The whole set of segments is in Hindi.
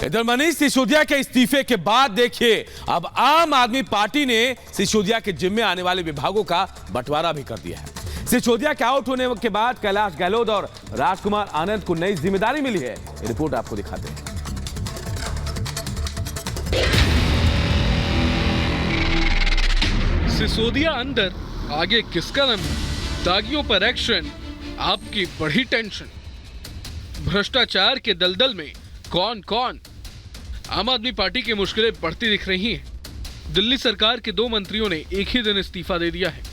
इधर मनीष सिसोदिया के इस्तीफे के बाद देखिए अब आम आदमी पार्टी ने सिसोदिया के जिम्मे आने वाले विभागों का बंटवारा भी कर दिया है। सिसोदिया के आउट होने के बाद कैलाश गहलोत और राजकुमार आनंद को नई जिम्मेदारी मिली है। रिपोर्ट आपको दिखाते हैं। सिसोदिया अंदर, आगे किसका नंबर? दागियों पर एक्शन, आपकी बड़ी टेंशन। भ्रष्टाचार के दलदल में कौन कौन? आम आदमी पार्टी की मुश्किलें बढ़ती दिख रही हैं। दिल्ली सरकार के 2 मंत्रियों ने एक ही दिन इस्तीफा दे दिया है।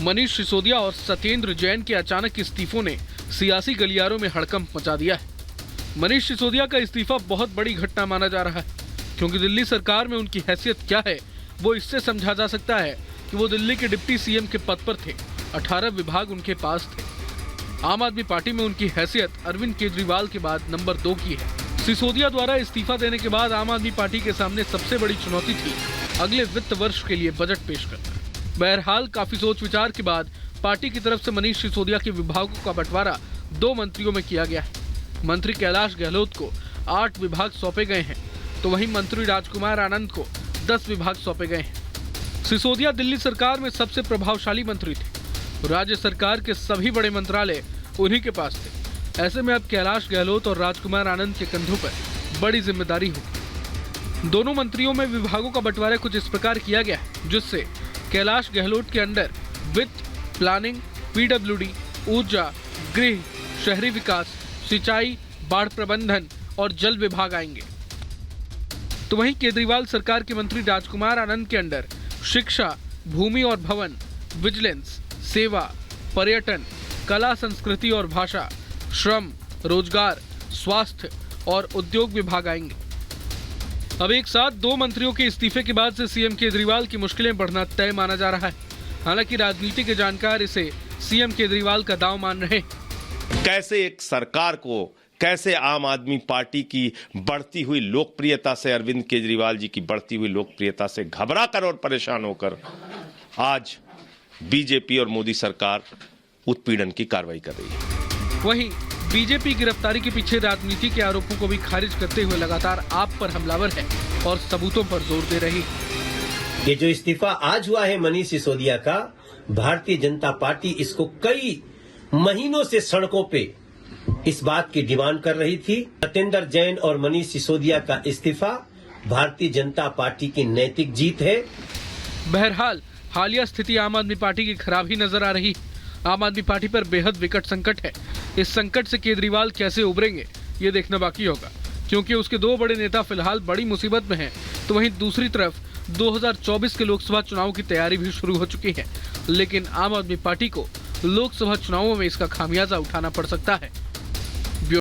मनीष सिसोदिया और सत्येंद्र जैन के अचानक इस्तीफों ने सियासी गलियारों में हड़कंप मचा दिया है। मनीष सिसोदिया का इस्तीफा बहुत बड़ी घटना माना जा रहा है, क्योंकि दिल्ली सरकार में उनकी हैसियत क्या है वो इससे समझा जा सकता है कि वो दिल्ली के डिप्टी सीएम के पद पर थे। 18 विभाग उनके पास थे। आम आदमी पार्टी में उनकी हैसियत अरविंद केजरीवाल के बाद नंबर 2 की है। सिसोदिया द्वारा इस्तीफा देने के बाद आम आदमी पार्टी के सामने सबसे बड़ी चुनौती थी अगले वित्त वर्ष के लिए बजट पेश करना। बहरहाल काफी सोच विचार के बाद पार्टी की तरफ से मनीष सिसोदिया के विभागों का बंटवारा 2 मंत्रियों में किया गया है। मंत्री कैलाश गहलोत को 8 विभाग सौंपे गए हैं, तो वहीं मंत्री राजकुमार आनंद को 10 विभाग सौंपे गए हैं। सिसोदिया दिल्ली सरकार में सबसे प्रभावशाली मंत्री थे। राज्य सरकार के सभी बड़े मंत्रालय उन्हीं के पास थे। ऐसे में अब कैलाश गहलोत और राजकुमार आनंद के कंधों पर बड़ी जिम्मेदारी होगी। दोनों मंत्रियों में विभागों का बंटवारा कुछ इस प्रकार किया गया है, जिससे कैलाश गहलोत के अंडर वित्त, प्लानिंग, पीडब्ल्यूडी, ऊर्जा, गृह, शहरी विकास, सिंचाई, बाढ़ प्रबंधन और जल विभाग आएंगे। तो वहीं केजरीवाल सरकार के मंत्री राजकुमार आनंद के अंडर शिक्षा, भूमि और भवन, विजिलेंस, सेवा, पर्यटन, कला संस्कृति और भाषा, श्रम, रोजगार, स्वास्थ्य और उद्योग विभाग आएंगे। अब एक साथ 2 मंत्रियों के इस्तीफे के बाद से सीएम केजरीवाल की मुश्किलें बढ़ना तय माना जा रहा है। हालांकि राजनीति के जानकार इसे सीएम केजरीवाल का दांव मान रहे हैं। कैसे एक सरकार को, कैसे आम आदमी पार्टी की बढ़ती हुई लोकप्रियता से, अरविंद केजरीवाल जी की बढ़ती हुई लोकप्रियता से घबरा कर और परेशान होकर आज बीजेपी और मोदी सरकार उत्पीड़न की कार्रवाई कर रही है। वहीं बीजेपी गिरफ्तारी के पीछे राजनीति के आरोपों को भी खारिज करते हुए लगातार आप पर हमलावर है और सबूतों पर जोर दे रही है। ये जो इस्तीफा आज हुआ है मनीष सिसोदिया का, भारतीय जनता पार्टी इसको कई महीनों से सड़कों पे इस बात की डिमांड कर रही थी। सत्येंद्र जैन और मनीष सिसोदिया का इस्तीफा भारतीय जनता पार्टी की नैतिक जीत है। बहरहाल हालिया स्थिति आम आदमी पार्टी की खराब ही नजर आ रही। आम आदमी पार्टी पर बेहद विकट संकट है। इस संकट से केजरीवाल कैसे उबरेंगे ये देखना बाकी होगा, क्योंकि उसके 2 बड़े नेता फिलहाल बड़ी मुसीबत में हैं। तो वहीं दूसरी तरफ 2024 के लोकसभा चुनाव की तैयारी भी शुरू हो चुकी है, लेकिन आम आदमी पार्टी को लोकसभा चुनावों में इसका खामियाजा उठाना पड़ सकता है।